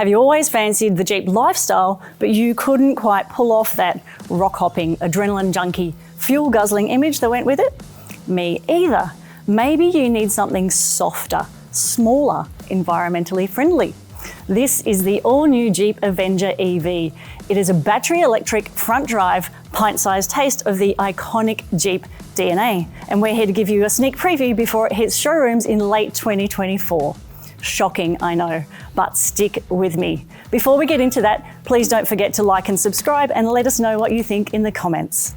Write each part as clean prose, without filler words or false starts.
Have you always fancied the Jeep lifestyle, but you couldn't quite pull off that rock-hopping, adrenaline-junkie, fuel-guzzling image that went with it? Me either. Maybe you need something softer, smaller, environmentally friendly. This is the all-new Jeep Avenger EV. It is a battery-electric, front-drive, pint-sized taste of the iconic Jeep DNA. And we're here to give you a sneak preview before it hits showrooms in late 2024. Shocking, I know, but stick with me. Before we get into that, please don't forget to like and subscribe and let us know what you think in the comments.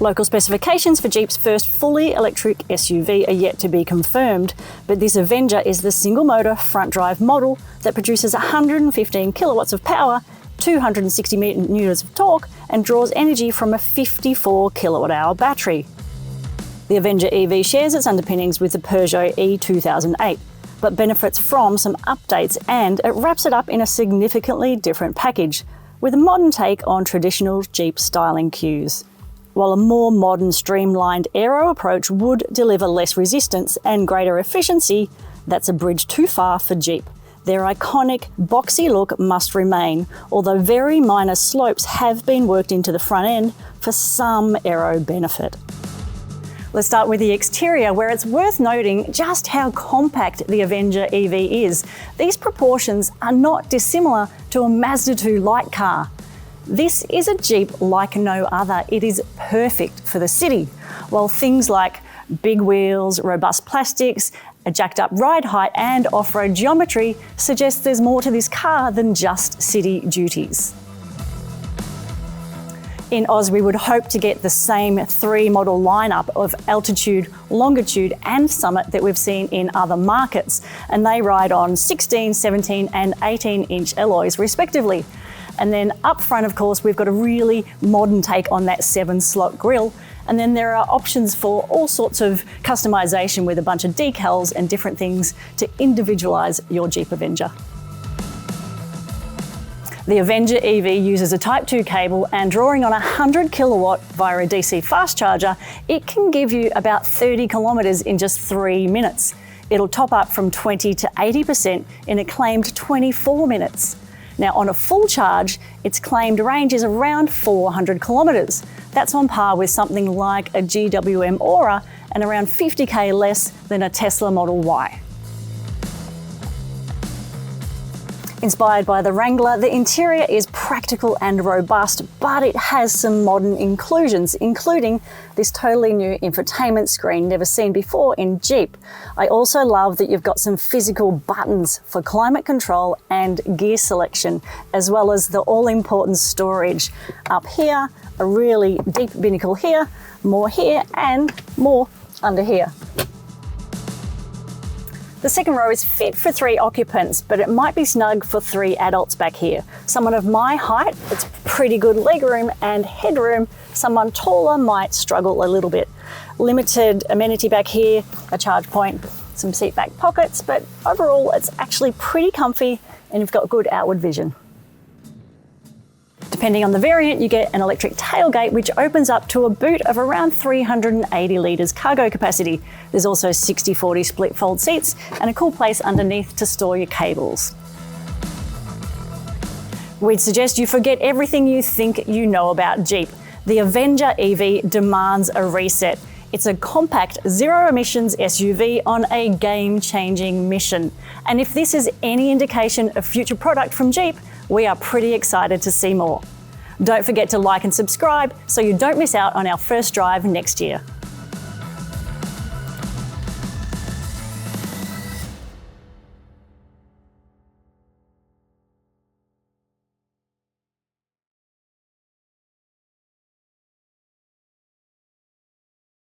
Local specifications for Jeep's first fully electric SUV are yet to be confirmed, but this Avenger is the single-motor front-drive model that produces 115 kilowatts of power, 260 newtons of torque, and draws energy from a 54 kilowatt-hour battery. The Avenger EV shares its underpinnings with the Peugeot E2008, but benefits from some updates, and it wraps it up in a significantly different package, with a modern take on traditional Jeep styling cues. While a more modern, streamlined aero approach would deliver less resistance and greater efficiency, that's a bridge too far for Jeep. Their iconic, boxy look must remain, although very minor slopes have been worked into the front end for some aero benefit. Let's start with the exterior, where it's worth noting just how compact the Avenger EV is. These proportions are not dissimilar to a Mazda 2 light car. This is a Jeep like no other. It is perfect for the city, while things like big wheels, robust plastics, a jacked up ride height and off-road geometry suggest there's more to this car than just city duties. In Oz, we would hope to get the same three-model lineup of altitude, longitude and summit that we've seen in other markets, and they ride on 16, 17 and 18-inch alloys respectively. And then up front, of course, we've got a really modern take on that 7-slot grille. And then there are options for all sorts of customization with a bunch of decals and different things to individualize your Jeep Avenger. The Avenger EV uses a Type 2 cable, and drawing on 100 kilowatt via a DC fast charger, it can give you about 30 kilometers in just 3 minutes. It'll top up from 20 to 80% in a claimed 24 minutes. Now, on a full charge, its claimed range is around 400 kilometers. That's on par with something like a GWM Aura and around 50k less than a Tesla Model Y. Inspired by the Wrangler, the interior is practical and robust, but it has some modern inclusions, including this totally new infotainment screen never seen before in Jeep. I also love that you've got some physical buttons for climate control and gear selection, as well as the all-important storage. Up here, a really deep binnacle here, more here, and more under here. The second row is fit for 3 occupants, but it might be snug for 3 adults back here. Someone of my height, it's pretty good legroom and headroom. Someone taller might struggle a little bit. Limited amenity back here, a charge point, some seat back pockets, but overall it's actually pretty comfy and you've got good outward vision. Depending on the variant, you get an electric tailgate, which opens up to a boot of around 380 litres cargo capacity. There's also 60/40 split fold seats and a cool place underneath to store your cables. We'd suggest you forget everything you think you know about Jeep. The Avenger EV demands a reset. It's a compact, zero-emissions SUV on a game-changing mission. And if this is any indication of future product from Jeep, we are pretty excited to see more. Don't forget to like and subscribe so you don't miss out on our first drive next year.